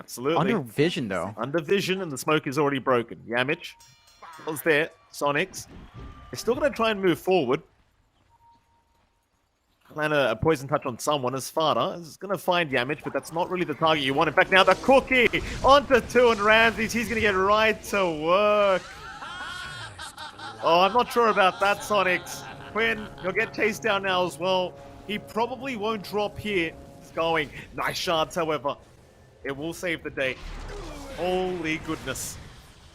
Absolutely. Under vision, though. Under vision, and the smoke is already broken. Yamich was there. Soniqs. They're still going to try and move forward. Plan a poison touch on someone as Fada is going to find Yamich, but that's not really the target you want. In fact, now the cookie onto 2 and Ramses. He's going to get right to work. Oh, I'm not sure about that, Soniqs. Quinn, you'll get chased down now as well. He probably won't drop here. It's going. Nice shards, however. It will save the day. Holy goodness.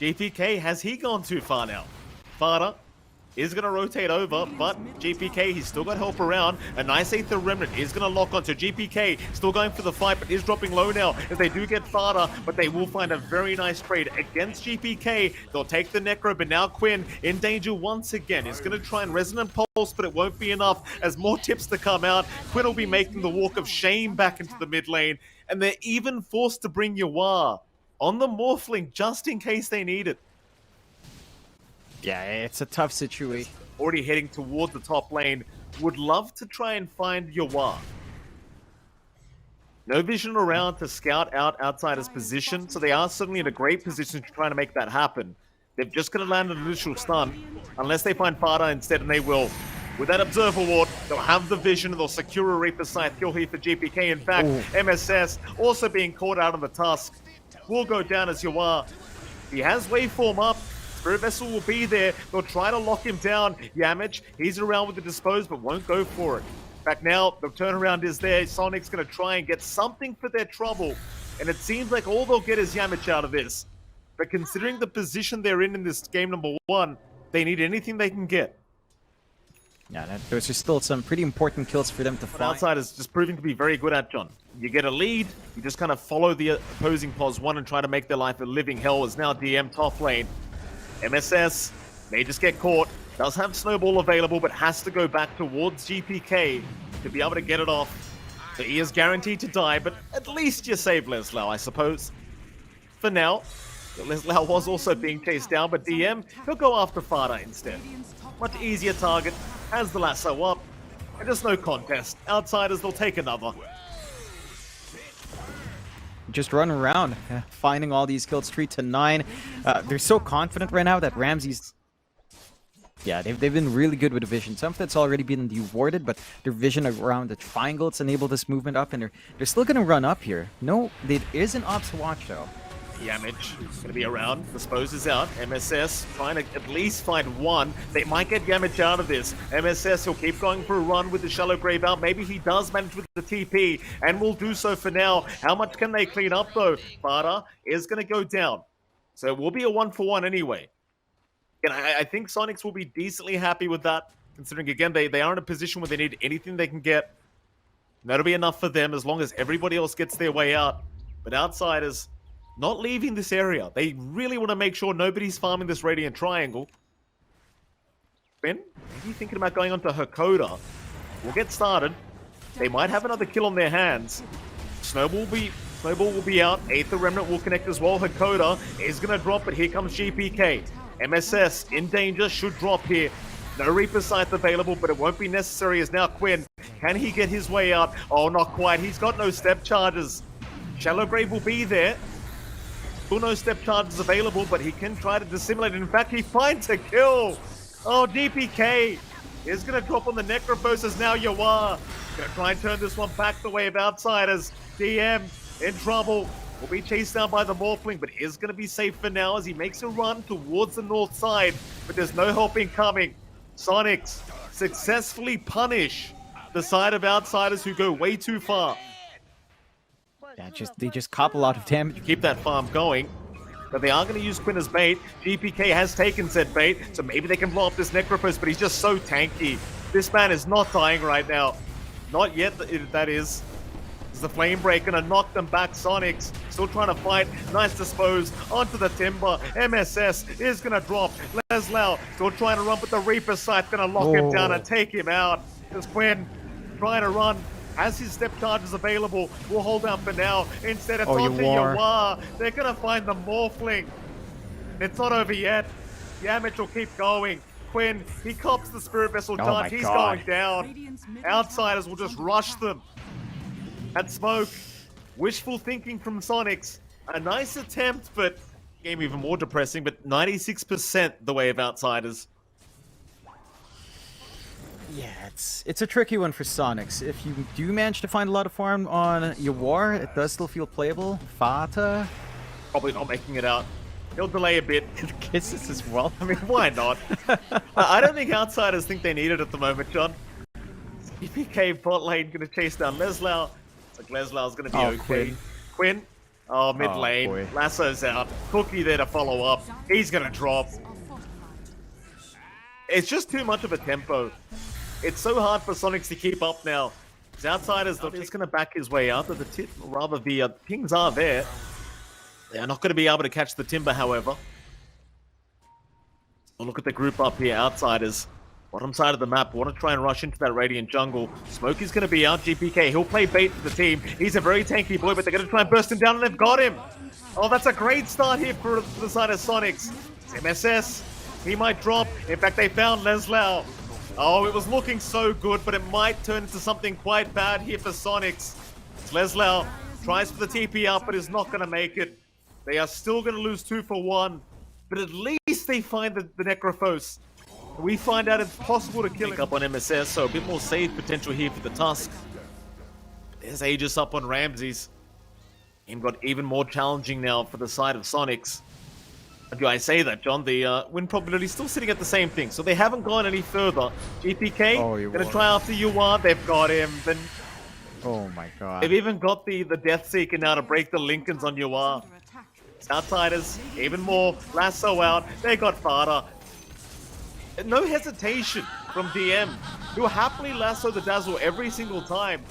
GPK, has he gone too far now? Fada is going to rotate over, but GPK, he's still got help around. A nice Aether Remnant is going to lock onto GPK. Still going for the fight, but is dropping low now if they do get Fada, but they will find a very nice trade against GPK. They'll take the Necro, but now Quinn in danger once again. He's going to try and Resonant Pulse, but it won't be enough as more tips to come out. Quinn will be making the walk of shame back into the mid lane, and they're even forced to bring Yawar on the Morphling just in case they need it. Yeah, it's a tough situation. Already heading towards the top lane. Would love to try and find Yawar. No vision around to scout out outside his position, so they are suddenly in a great position to try to make that happen. They're just going to land an initial stun, unless they find Fada instead, and they will. With that Observer Ward, they'll have the vision, and they'll secure a Reaper Scythe kill here for GPK. In fact, MSS also being caught out on the Tusk will go down as Yawar. He has Waveform up. Spirit Vessel will be there. They'll try to lock him down. Yamich, he's around with the Dispose, but won't go for it. Back now, the turnaround is there. Sonic's going to try and get something for their trouble. And it seems like all they'll get is Yamich out of this. But considering the position they're in this game number 1, they need anything they can get. Yeah, those are still some pretty important kills for them to find. Outside is just proving to be very good at, John. You get a lead, you just kind of follow the opposing POS 1 and try to make their life a living hell. As now DM top lane. MSS may just get caught. Does have Snowball available, but has to go back towards GPK to be able to get it off. So he is guaranteed to die, but at least you save Leslau, I suppose. For now, Leslau was also being chased down, but DM, he'll go after Fada instead. Much easier target, has the lasso up, and just no contest. Outsiders, they'll take another. Just run around, finding all these kills, 3 to 9. They're so confident right now that Ramses... Yeah, they've been really good with the vision. Some of that's already been rewarded, but their vision around the triangles enable this movement up, and they're still going to run up here. No, it is an ops to watch, though. Yamich going to be around. Dispose is out. MSS trying to at least find one. They might get Yamich out of this. MSS will keep going for a run with the Shallow Grave out. Maybe he does manage with the TP and will do so for now. How much can they clean up though? Fada is going to go down. So it will be a 1-for-1 anyway. And I think Soniqs will be decently happy with that, considering again they are in a position where they need anything they can get. And that'll be enough for them as long as everybody else gets their way out. But Outsiders not leaving this area. They really want to make sure nobody's farming this Radiant Triangle. Ben, maybe thinking about going on to Hakoda. We'll get started. They might have another kill on their hands. Snowball will be out. Aether Remnant will connect as well. Hakoda is going to drop, but here comes GPK. MSS in danger, should drop here. No Reaper Scythe available, but it won't be necessary as now Quinn. Can he get his way out? Oh, not quite. He's got no step charges. Shallow Grave will be there. Still no step charges available, but he can try to dissimulate. In fact, he finds a kill. Oh, GPK is going to drop on the Necrophos as now Yawar. Going to try and turn this one back the way of Outsiders. DM in trouble. Will be chased down by the Morphling, but is going to be safe for now as he makes a run towards the north side. But there's no help incoming. Soniqs successfully punish the side of Outsiders who go way too far. Yeah, they just cop a lot of damage. Keep that farm going. But they are going to use Quinn as bait. GPK has taken said bait, so maybe they can blow up this Necrophos, but he's just so tanky. This man is not dying right now. Not yet, that is. As the Flame Break going to knock them back. Soniqs still trying to fight. Nice dispose onto the Timber. MSS is going to drop. Leslau still trying to run, but the Reaper Scythe going to lock him down and take him out. As Quinn trying to run. Has his step charges available, will hold out for now. Instead, it's onto Yawar. They're going to find the Morphling. It's not over yet. Yamich will keep going. Quinn, he cops the Spirit Vessel charge. He's going down. Outsiders will just rush them. That smoke. Wishful thinking from Soniqs. A nice attempt, but game even more depressing, but 96% the way of Outsiders. Yeah, it's a tricky one for Soniqs. If you do manage to find a lot of farm on Yawar, it does still feel playable. Fata Probably not making it out. He'll delay a bit. kisses as well. I mean, why not? I don't think Outsiders think they need it at the moment, John. CPK bot lane gonna chase down Leslau. It's like Leslau's gonna be okay. Quinn. Oh, mid lane. Boy. Lasso's out. Cookie there to follow up. He's gonna drop. It's just too much of a tempo. It's so hard for Soniqs to keep up now. His Outsiders, he's gonna back his way out, but the pings are there. They're not gonna be able to catch the Timber, however. Look at the group up here, Outsiders. Bottom side of the map, want to try and rush into that Radiant jungle. Smoke is going to be out, GPK. He'll play bait for the team. He's a very tanky boy, but they're going to try and burst him down, and they've got him. Oh, that's a great start here for the side of Soniqs. It's MSS. He might drop. In fact, they found Leslau. Oh, it was looking so good, but it might turn into something quite bad here for Soniqs. Leslau tries for the TP out, but is not going to make it. They are still going to lose 2 for 1, but at least they find the Necrophos. We find out it's possible to kill him up on MSS, so a bit more save potential here for the Tusk. There's Aegis up on Ramses. Game got even more challenging now for the side of Soniqs. Do I say that, John? The win probability is still sitting at the same thing, so they haven't gone any further. GPK, gonna try after Yuan. They've got him. Then Oh my god. they've even got the Death Seeker now to break the Lincolns on Yuan. Outsiders, even more. Lasso out. They got Fada. No hesitation from DM, who happily lasso the Dazzle every single time.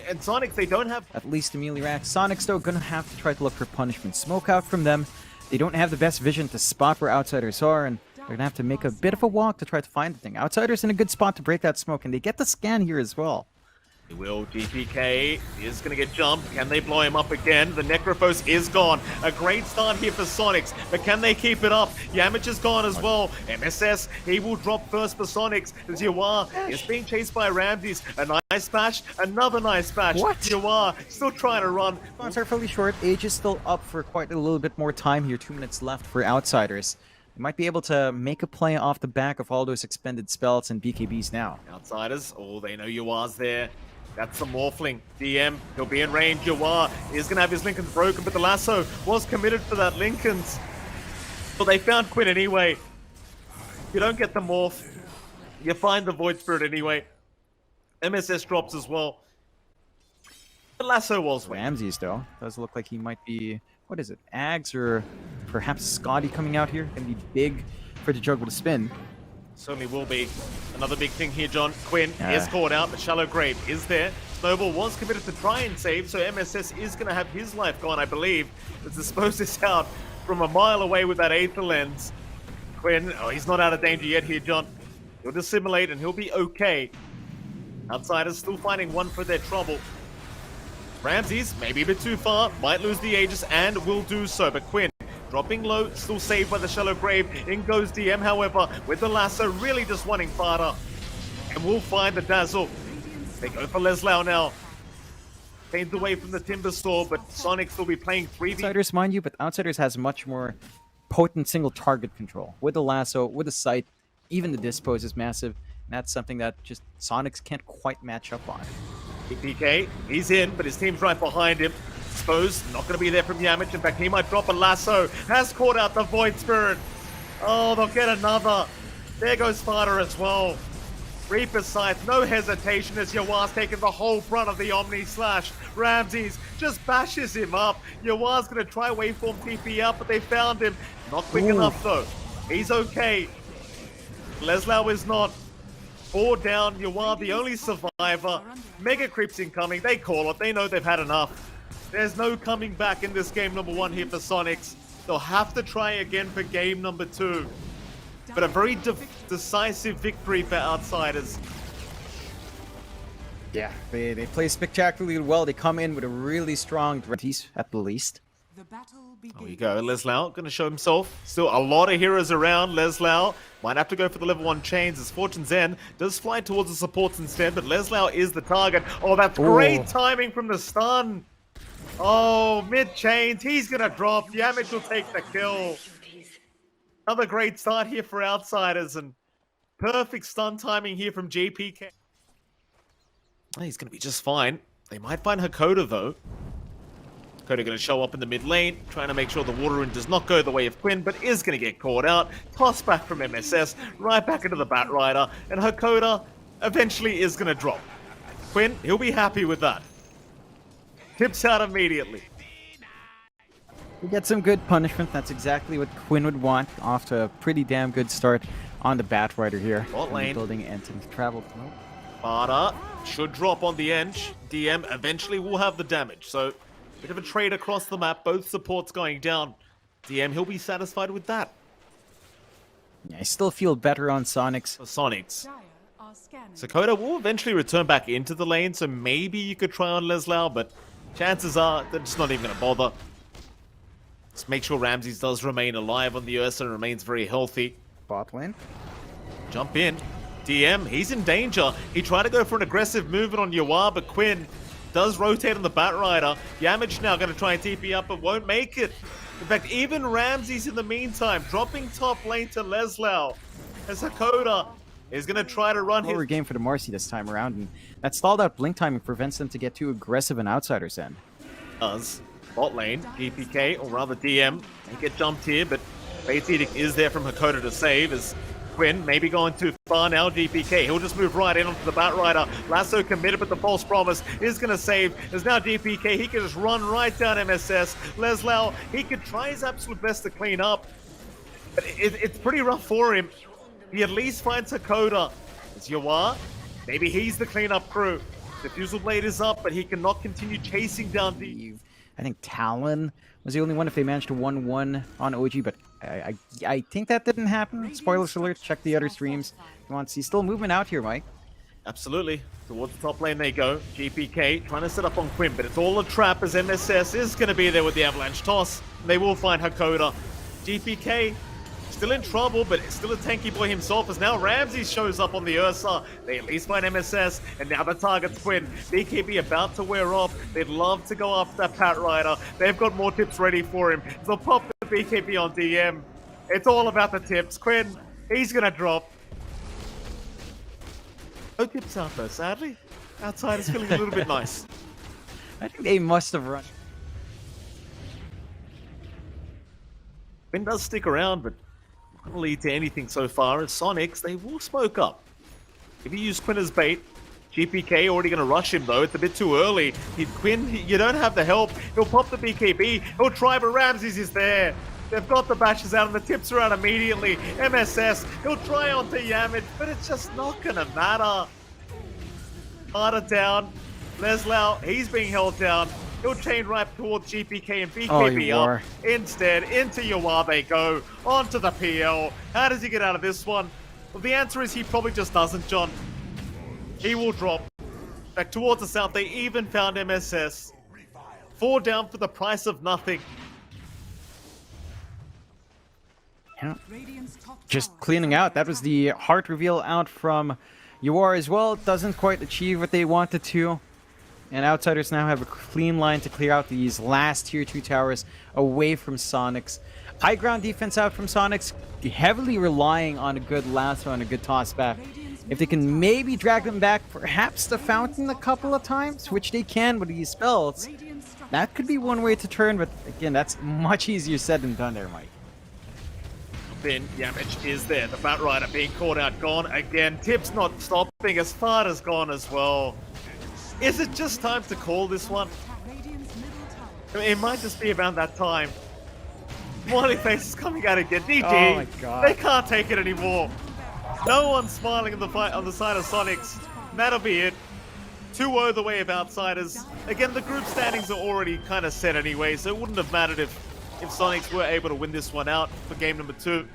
And Soniqs, they don't have... At least a melee rack. Soniqs, though, gonna have to try to look for punishment. Smoke out from them. They don't have the best vision to spot where Outsiders are, and they're gonna have to make a bit of a walk to try to find the thing. Outsiders in a good spot to break that smoke, and they get the scan here as well. Will GPK is going to get jumped. Can they blow him up again? The Necrophos is gone. A great start here for Soniqs, but can they keep it up? Yamich is gone as well. MSS, he will drop first for Soniqs. Ziwa is being chased by Ramses. A nice smash, another nice smash. What? Ziwa still trying to run. Spawns are fairly short. Age is still up for quite a little bit more time here. 2 minutes left for Outsiders. They might be able to make a play off the back of all those expended spells and BKBs now. Outsiders, oh, they know Yua's there. That's the Morphling. DM, he'll be in range. Yawar is going to have his Lincolns broken, but the lasso was committed for that Lincolns. But they found Quinn anyway. You don't get the Morph. You find the Void Spirit anyway. MSS drops as well. The lasso was weak. Ramses, though, does look like he might be... What is it? Ags or perhaps Scotty coming out here? Gonna be big for the juggle to spin. Certainly will be. Another big thing here, John. Quinn is caught out, but Shallow Grave is there. Snowball was committed to try and save, so MSS is going to have his life gone, I believe. As Dispose is out from a mile away with that Aether Lens. Quinn, oh, he's not out of danger yet here, John. He'll dissimulate and he'll be okay. Outsiders still finding one for their trouble. Ramses, maybe a bit too far, might lose the Aegis and will do so, but Quinn dropping low, still saved by the Shallow Grave. In goes DM, however, with the lasso, really just wanting Fada. And we'll find the Dazzle. They go for Leslau now. Fades away from the Timber Store, but Soniqs will be playing 3v. Outsiders, mind you, but Outsiders has much more potent single target control. With the lasso, with the sight, even the dispose is massive. And that's something that just Soniqs can't quite match up on. PK, he's in, but his team's right behind him. Dispose, not going to be there from Yamich. In fact, he might drop a lasso. Has caught out the Void Spirit. Oh, they'll get another. There goes Fada as well. Reaper Scythe, no hesitation as Yawar's taking the whole brunt of the Omni Slash. Ramses just bashes him up. Yawar's going to try waveform TP out, but they found him. Not quick enough though. He's okay. Leslau is not. 4 down, Yawar the only survivor. Mega creeps incoming, they call it, they know they've had enough. There's no coming back in this game number 1 here for Soniqs. They'll have to try again for game number 2. But a very decisive victory for Outsiders. Yeah, they play spectacularly well. They come in with a really strong piece at the least. There we go, Leslau gonna show himself. Still a lot of heroes around. Leslau might have to go for the level 1 chains as Fortune's End does fly towards the supports instead, but Leslau is the target. Oh, that's great timing from the stun. Oh, mid-chains, he's gonna drop. Yamich will take the kill. Another great start here for Outsiders, and perfect stun timing here from GPK. He's gonna be just fine. They might find Hakoda though. Hakoda gonna show up in the mid lane, trying to make sure the water rune does not go the way of Quinn, but is gonna get caught out. Toss back from MSS, right back into the Batrider, and Hakoda eventually is gonna drop. Quinn, he'll be happy with that. Tips out immediately. We get some good punishment. That's exactly what Quinn would want. Off to a pretty damn good start on the Batrider here. Bot lane. Building into travel. Nope. Barda should drop on the Eng. DM eventually will have the damage. So, bit of a trade across the map. Both supports going down. DM, he'll be satisfied with that. Yeah, I still feel better on Soniqs. For Soniqs. Sakota will eventually return back into the lane, so maybe you could try on Leslau, but chances are they're just not even going to bother. Just make sure Ramses does remain alive on the Ursa and remains very healthy. Bot lane. Jump in. DM, he's in danger. He tried to go for an aggressive movement on Yawar, but Quinn does rotate on the Batrider. Yamich now going to try and TP up, but won't make it. In fact, even Ramses in the meantime, dropping top lane to Leslau. As Hakoda is going to try to run Lower game for the Marcy this time around, and that stalled out blink timing prevents them to get too aggressive in Outsider's end. Does. Bot lane, DPK, or rather DM, they get jumped here, but Fate's Edict is there from Hakoda to save as Quinn maybe going too far now. DPK, he'll just move right in onto the Batrider. Lasso committed, but the false promise is going to save. There's now DPK, he can just run right down MSS. Leslau, he could try his absolute best to clean up, but it's pretty rough for him. He at least finds Hakoda. It's Yawar. Maybe he's the cleanup crew. Diffusal Blade is up, but he cannot continue chasing down the... I think Talon was the only one if they managed to 1-1 on OG, but I think that didn't happen. Spoilers alert, check the other streams. You want to see still movement out here, Mike. Absolutely. Towards the top lane they go. GPK trying to set up on Quinn, but it's all a trap as MSS is going to be there with the avalanche toss. They will find Hakoda. GPK still in trouble, but still a tanky boy himself, as now Ramses shows up on the Ursa. They at least find MSS, and now the target's Quinn. BKB about to wear off. They'd love to go after that Batrider. They've got more tips ready for him. They'll pop the BKB on DM. It's all about the tips. Quinn, he's gonna drop. No tips out though, sadly. Outside is feeling a little bit nice. I think they must have run. Quinn does stick around, but not gonna lead to anything so far. As Soniqs, they will smoke up. If you use Quinn as bait, GPK already gonna rush him though. It's a bit too early. Quinn, you don't have the help. He'll pop the BKB. He'll try, but Ramses is there. They've got the bashes out and the tips are out immediately. MSS, he'll try onto Yamich, but it's just not gonna matter. Harder down. Leslau, he's being held down. He'll chain right towards GPK and BKB up. Instead, into Yawar they go. Onto the PL. How does he get out of this one? Well, the answer is he probably just doesn't, John. He will drop. Back towards the south, they even found MSS. 4 down for the price of nothing. Yeah. Just cleaning out. That was the heart reveal out from Yawar as well. Doesn't quite achieve what they wanted to. And Outsiders now have a clean line to clear out these last tier 2 towers away from Soniqs. High ground defense out from Soniqs, heavily relying on a good lasso and a good toss back. If they can maybe drag them back, perhaps the fountain a couple of times, which they can with these spells, that could be one way to turn, but again, that's much easier said than done there, Mike. Then Yamich is there. The Batrider being caught out, gone again. Tips not stopping. As far as gone as well. Is it just time to call this one? It might just be around that time. Smiley face is coming out again. DG. Oh my God. They can't take it anymore. No one's smiling on the fight on the side of Soniqs. That'll be it. 2-0 the way of Outsiders. Again, the group standings are already kind of set anyway, so it wouldn't have mattered if Soniqs were able to win this one out for game number 2.